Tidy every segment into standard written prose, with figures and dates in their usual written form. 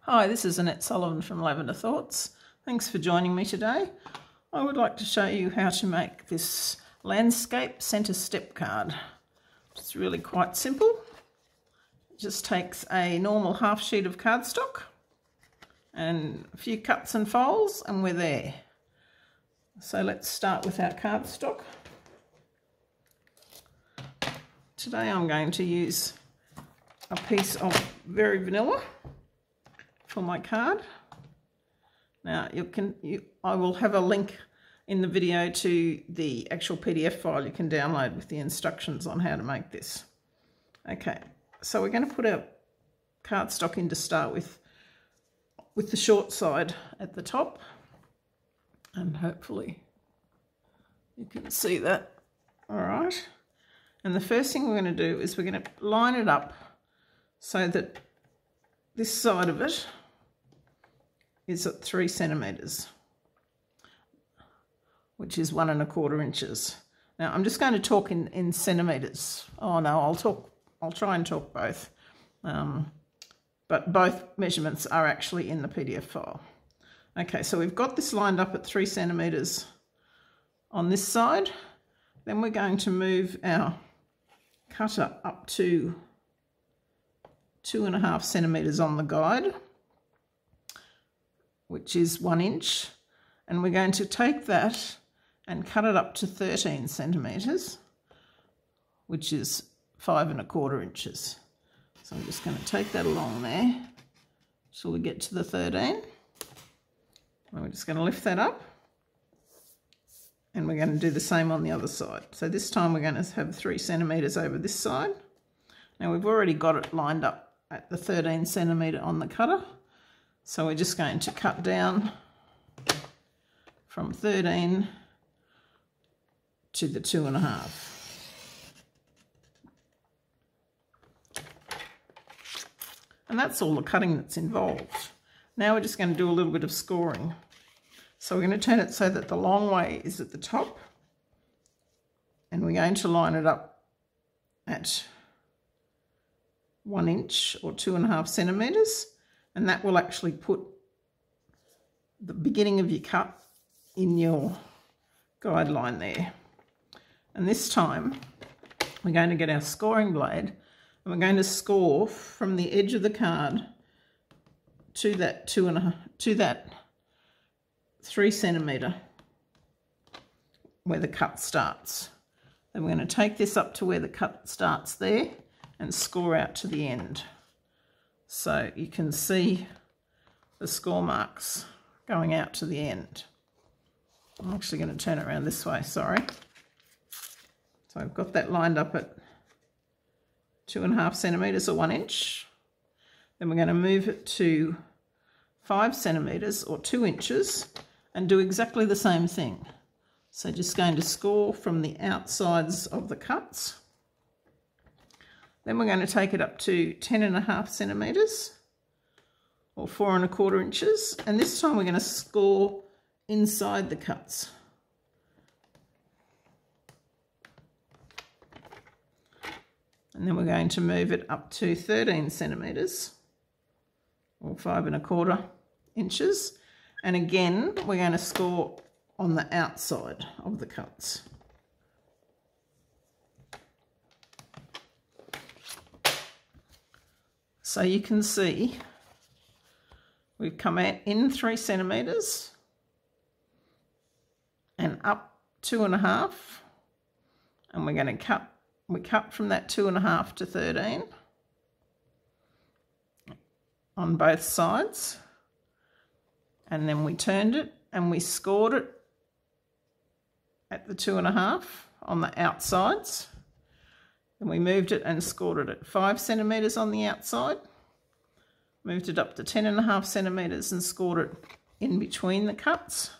Hi, this is Annette Sullivan from Lavender Thoughts. Thanks for joining me today. I would like to show you how to make this landscape centre step card. It's really quite simple. It just takes a normal half sheet of cardstock and a few cuts and folds and we're there. So let's start with our cardstock. Today I'm going to use a piece of Very Vanilla for my card. Now I will have a link in the video to the actual PDF file you can download with the instructions on how to make this. Okay, so we're going to put our cardstock in to start with the short side at the top, and hopefully you can see that. All right, and the first thing we're going to do is we're going to line it up so that this side of it is at 3 centimetres, which is 1 1/4 inches. Now I'm just going to talk in centimetres. Oh no, I'll try and talk both. But both measurements are actually in the PDF file. Okay, so we've got this lined up at 3 centimetres on this side. Then we're going to move our cutter up to 2.5 centimetres on the guide, which is 1 inch, and we're going to take that and cut it up to 13 centimetres, which is 5 1/4 inches. So I'm just going to take that along there till we get to the 13. And we're just going to lift that up, and we're going to do the same on the other side. So this time we're going to have 3 centimetres over this side. Now we've already got it lined up at the 13 centimetre on the cutter. So we're just going to cut down from 13 to the 2.5. And that's all the cutting that's involved. Now we're just going to do a little bit of scoring. So we're going to turn it so that the long way is at the top, and we're going to line it up at 1 inch or 2.5 centimetres. And that will actually put the beginning of your cut in your guideline there. And this time we're going to get our scoring blade and we're going to score from the edge of the card to that 3 centimetre where the cut starts. Then we're going to take this up to where the cut starts there and score out to the end. So you can see the score marks going out to the end. I'm actually going to turn it around this way, sorry. So I've got that lined up at 2.5 centimetres or 1 inch. Then we're going to move it to 5 centimetres or 2 inches and do exactly the same thing. So just going to score from the outsides of the cuts. Then we're going to take it up to 10.5 centimetres or 4 1/4 inches. And this time we're going to score inside the cuts. And then we're going to move it up to 13 centimetres or 5 1/4 inches. And again, we're going to score on the outside of the cuts. So you can see we've come out in 3 centimetres and up 2.5, and we're going to cut. We cut from that 2.5 to 13 on both sides, and then we turned it and we scored it at the 2.5 on the outsides. And we moved it and scored it at 5 centimetres on the outside, moved it up to 10.5 centimetres and scored it in between the cuts,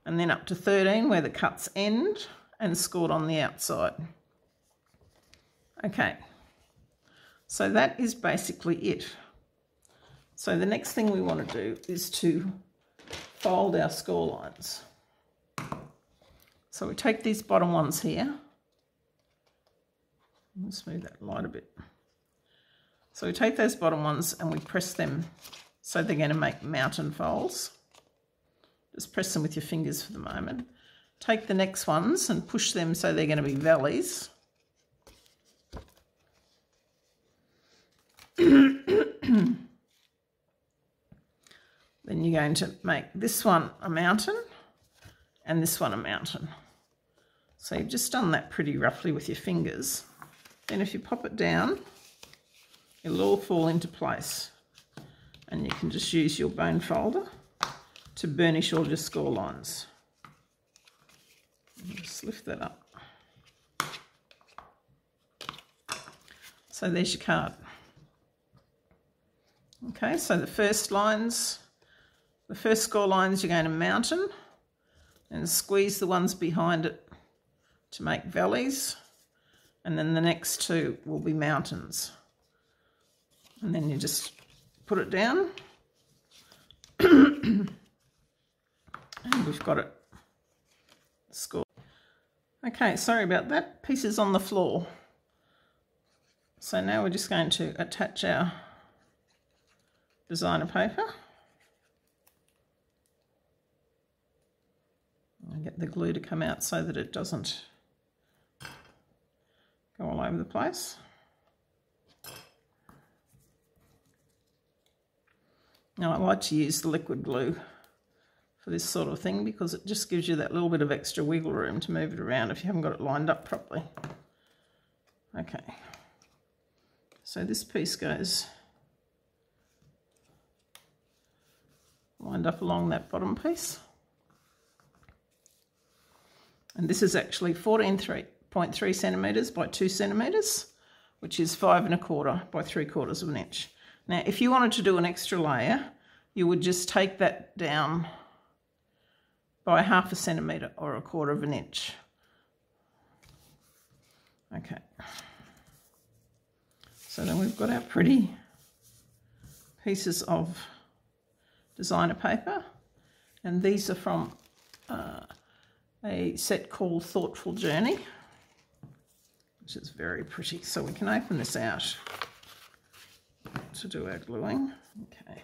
and then up to 13 where the cuts end and scored on the outside. Okay, so that is basically it. So the next thing we want to do is to fold our score lines. So we take these bottom ones here. Let's move that light a bit. So we take those bottom ones and we press them So they're going to make mountain folds. Just press them with your fingers for the moment. Take the next ones and push them so they're going to be valleys. Then you're going to make this one a mountain and this one a mountain. So you've just done that pretty roughly with your fingers. Then if you pop it down, it'll all fall into place. And you can just use your bone folder to burnish all your score lines. Just lift that up. So there's your card. Okay, so the first score lines you're going to mountain and squeeze the ones behind it to make valleys, and then the next two will be mountains. And then you just put it down and we've got it scored. Okay, sorry about that, pieces on the floor. So now we're just going to attach our designer paper. I'll get the glue to come out so that it doesn't go all over the place. Now I like to use the liquid glue for this sort of thing because it just gives you that little bit of extra wiggle room to move it around if you haven't got it lined up properly. Okay, so this piece goes lined up along that bottom piece. And this is actually 14.3 centimetres by 2 centimetres, which is 5 1/4 by 3/4 of an inch. Now, if you wanted to do an extra layer, you would just take that down by 1/2 centimetre or 1/4 of an inch. Okay. So then we've got our pretty pieces of designer paper, and these are from a set called Thoughtful Journey, which is very pretty. So we can open this out to do our gluing. Okay.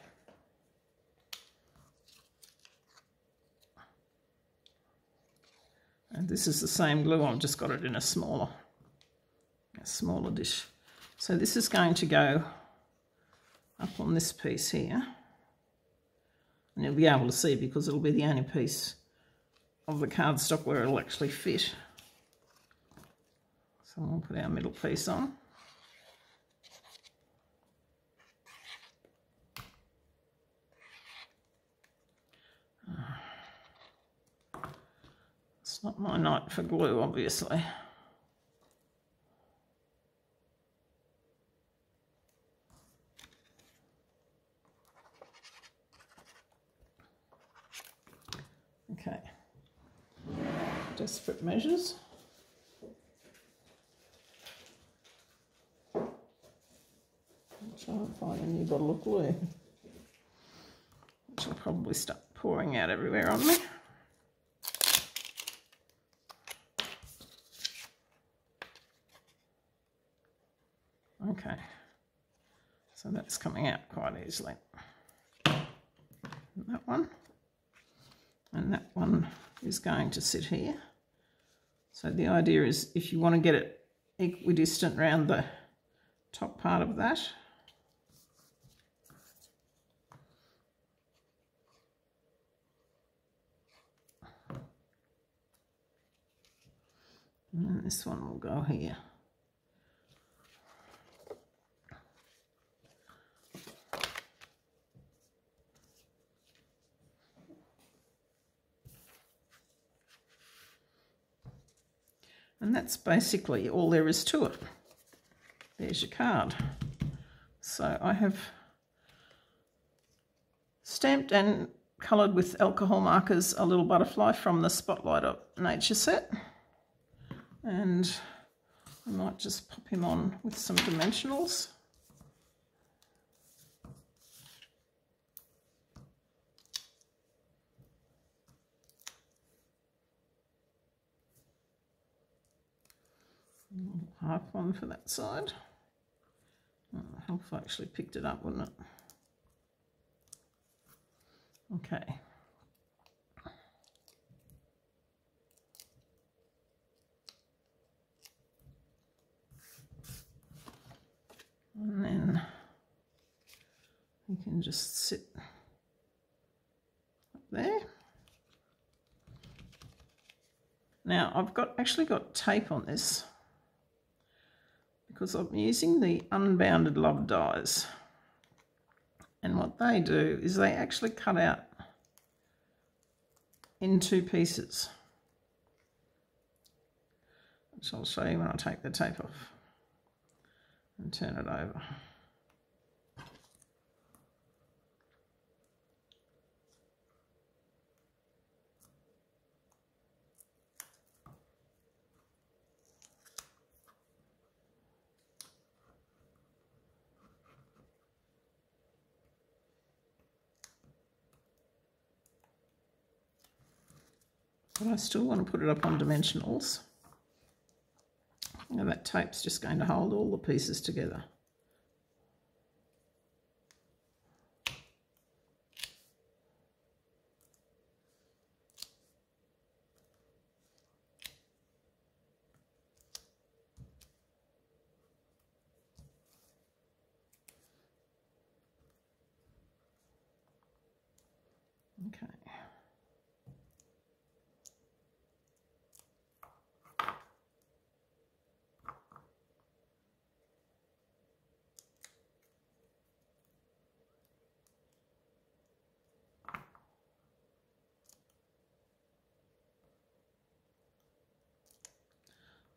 And this is the same glue, I've just got it in a smaller dish. So this is going to go up on this piece here. And you'll be able to see because it'll be the only piece of the cardstock where it'll actually fit. So we'll put our middle piece on. It's not my night for glue, obviously. Okay, desperate measures. I'll try and find a new bottle of glue, which will probably start pouring out everywhere on me. Okay, so that's coming out quite easily. And that one. And that one is going to sit here. So the idea is if you want to get it equidistant around the top part of that, and then this one will go here. And that's basically all there is to it. There's your card. So I have stamped and coloured with alcohol markers a little butterfly from the Spotlight of Nature set. And I might just pop him on with some dimensionals. Half one for that side. Oh, help if I actually picked it up, wouldn't it? Okay. And then you can just sit up there. Now I've actually got tape on this because I'm using the unbounded love dies, and what they do is they actually cut out in 2 pieces, which I'll show you when I take the tape off and turn it over. But I still want to put it up on dimensionals. Now that tape's just going to hold all the pieces together. Okay.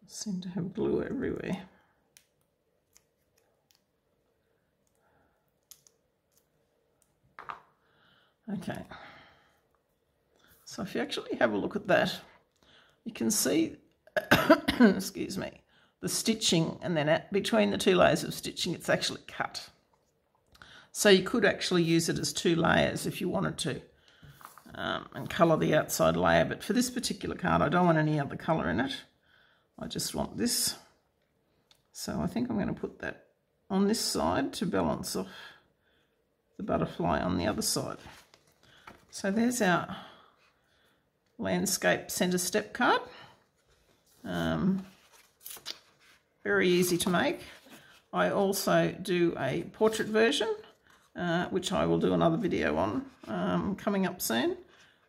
Seem to have glue everywhere. Okay, so if you actually have a look at that, you can see, excuse me, the stitching, and then between the 2 layers of stitching it's actually cut. So you could actually use it as 2 layers if you wanted to, and colour the outside layer, but for this particular card I don't want any other colour in it. I just want this. So I think I'm going to put that on this side to balance off the butterfly on the other side. So there's our landscape centre step card. Very easy to make. I also do a portrait version, which I will do another video on coming up soon.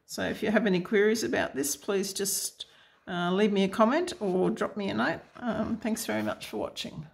So if you have any queries about this, please just leave me a comment or drop me a note. Thanks very much for watching.